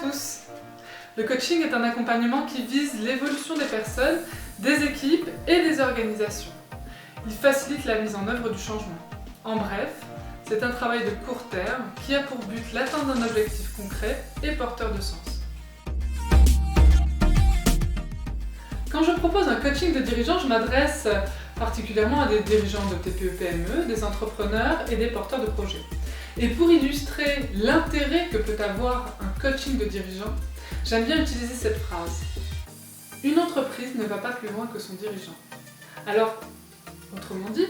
tous! Le coaching est un accompagnement qui vise l'évolution des personnes, des équipes et des organisations. Il facilite la mise en œuvre du changement. En bref, c'est un travail de court terme qui a pour but l'atteinte d'un objectif concret et porteur de sens. Quand je propose un coaching de dirigeants, je m'adresse particulièrement à des dirigeants de TPE-PME, des entrepreneurs et des porteurs de projets. Et pour illustrer l'intérêt que peut avoir un coaching de dirigeant, j'aime bien utiliser cette phrase. Une entreprise ne va pas plus loin que son dirigeant. Alors, autrement dit,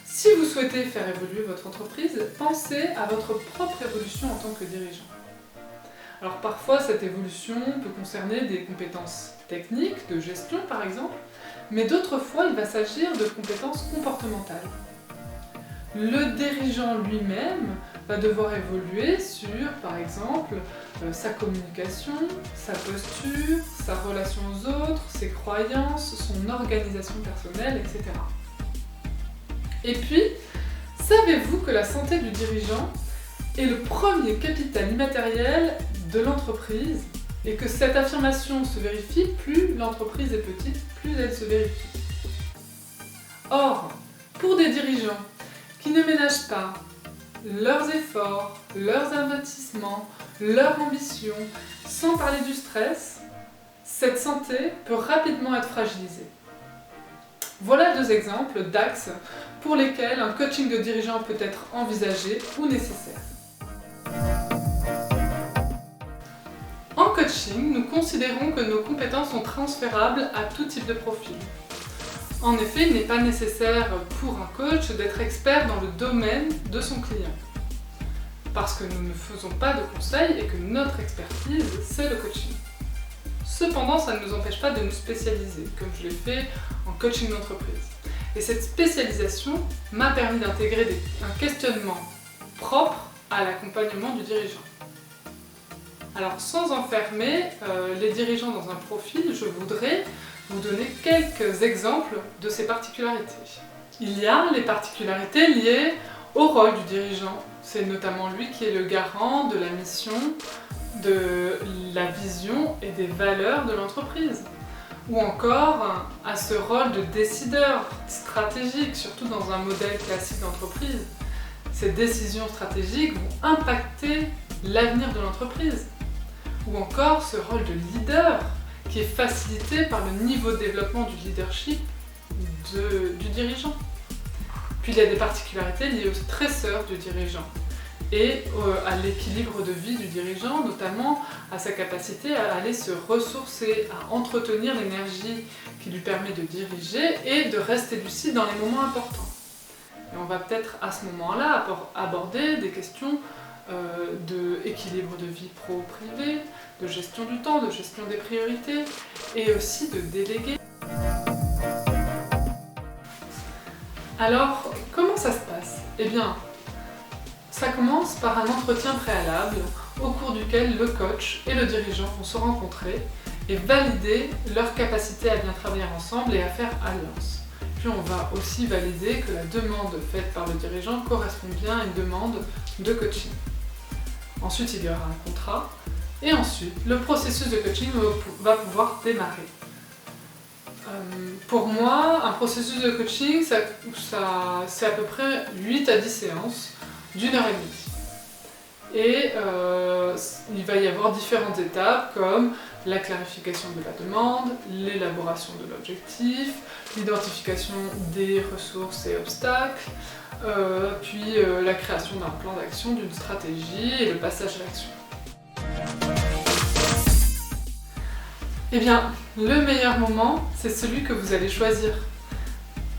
si vous souhaitez faire évoluer votre entreprise, pensez à votre propre évolution en tant que dirigeant. Alors parfois, cette évolution peut concerner des compétences techniques, de gestion par exemple, mais d'autres fois, il va s'agir de compétences comportementales. Le dirigeant lui-même va devoir évoluer sur, par exemple, sa communication, sa posture, sa relation aux autres, ses croyances, son organisation personnelle, etc. Et puis, savez-vous que la santé du dirigeant est le premier capital immatériel de l'entreprise et que cette affirmation se vérifie, plus l'entreprise est petite, plus elle se vérifie. Or, pour des dirigeants qui ne ménagent pas leurs efforts, leurs investissements, leur ambition, sans parler du stress, cette santé peut rapidement être fragilisée. Voilà deux exemples d'axes pour lesquels un coaching de dirigeant peut être envisagé ou nécessaire. En coaching, nous considérons que nos compétences sont transférables à tout type de profil. En effet, il n'est pas nécessaire pour un coach d'être expert dans le domaine de son client. Parce que nous ne faisons pas de conseils et que notre expertise, c'est le coaching. Cependant, ça ne nous empêche pas de nous spécialiser, comme je l'ai fait en coaching d'entreprise. Et cette spécialisation m'a permis d'intégrer un questionnement propre à l'accompagnement du dirigeant. Alors, sans enfermer les dirigeants dans un profil, je voudrais vous donner quelques exemples de ces particularités. Il y a les particularités liées au rôle du dirigeant. C'est notamment lui qui est le garant de la mission, de la vision et des valeurs de l'entreprise. Ou encore à ce rôle de décideur stratégique, surtout dans un modèle classique d'entreprise. Ces décisions stratégiques vont impacter l'avenir de l'entreprise. Ou encore ce rôle de leader qui est facilité par le niveau de développement du leadership du dirigeant. Puis il y a des particularités liées au stresseur du dirigeant et à l'équilibre de vie du dirigeant, notamment à sa capacité à aller se ressourcer, à entretenir l'énergie qui lui permet de diriger et de rester lucide dans les moments importants. Et on va peut-être à ce moment-là aborder des questions d'équilibre de vie pro-privé, de gestion du temps, de gestion des priorités et aussi de déléguer. Alors, comment ça se passe? Eh bien, ça commence par un entretien préalable au cours duquel le coach et le dirigeant vont se rencontrer et valider leur capacité à bien travailler ensemble et à faire alliance. Puis on va aussi valider que la demande faite par le dirigeant correspond bien à une demande de coaching. Ensuite, il y aura un contrat et ensuite, le processus de coaching va pouvoir démarrer. Pour moi, un processus de coaching, c'est à peu près 8 à 10 séances d'1 heure et demie. Et il va y avoir différentes étapes comme la clarification de la demande, l'élaboration de l'objectif, l'identification des ressources et obstacles, puis la création d'un plan d'action, d'une stratégie et le passage à l'action. Eh bien, le meilleur moment, c'est celui que vous allez choisir.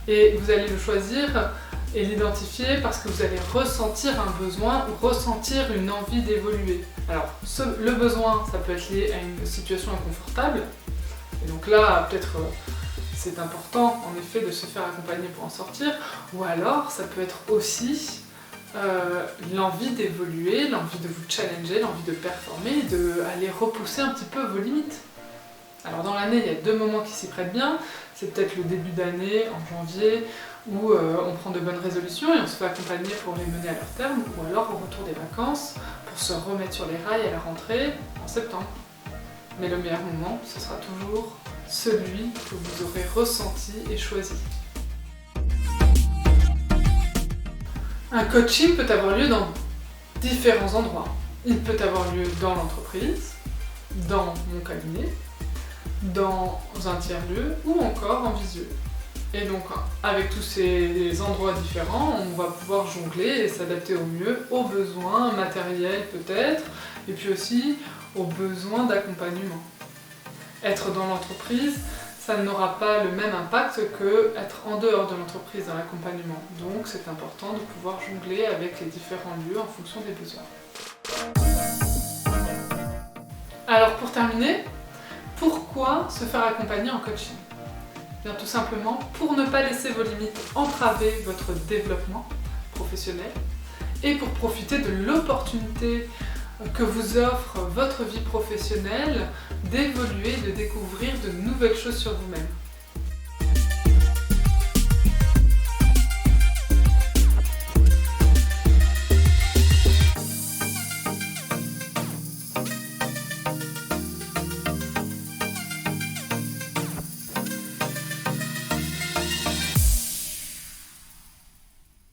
Et vous allez le choisir et l'identifier parce que vous allez ressentir un besoin ou ressentir une envie d'évoluer. Alors, le besoin, ça peut être lié à une situation inconfortable. Et donc là, peut-être c'est important en effet de se faire accompagner pour en sortir. Ou alors, ça peut être aussi l'envie d'évoluer, l'envie de vous challenger, l'envie de performer, d'aller repousser un petit peu vos limites. Alors dans l'année, il y a 2 moments qui s'y prêtent bien. C'est peut-être le début d'année, en janvier, où on prend de bonnes résolutions et on se fait accompagner pour les mener à leur terme, ou alors au retour des vacances, pour se remettre sur les rails à la rentrée en septembre. Mais le meilleur moment, ce sera toujours celui que vous aurez ressenti et choisi. Un coaching peut avoir lieu dans différents endroits. Il peut avoir lieu dans l'entreprise, dans mon cabinet, dans un tiers-lieu ou encore en visio. Et donc avec tous ces endroits différents, on va pouvoir jongler et s'adapter au mieux aux besoins matériels peut-être, et puis aussi aux besoins d'accompagnement. Être dans l'entreprise, ça n'aura pas le même impact que être en dehors de l'entreprise dans l'accompagnement. Donc c'est important de pouvoir jongler avec les différents lieux en fonction des besoins. Alors pour terminer, pourquoi se faire accompagner en coaching ? Bien, tout simplement pour ne pas laisser vos limites entraver votre développement professionnel et pour profiter de l'opportunité que vous offre votre vie professionnelle d'évoluer, de découvrir de nouvelles choses sur vous-même.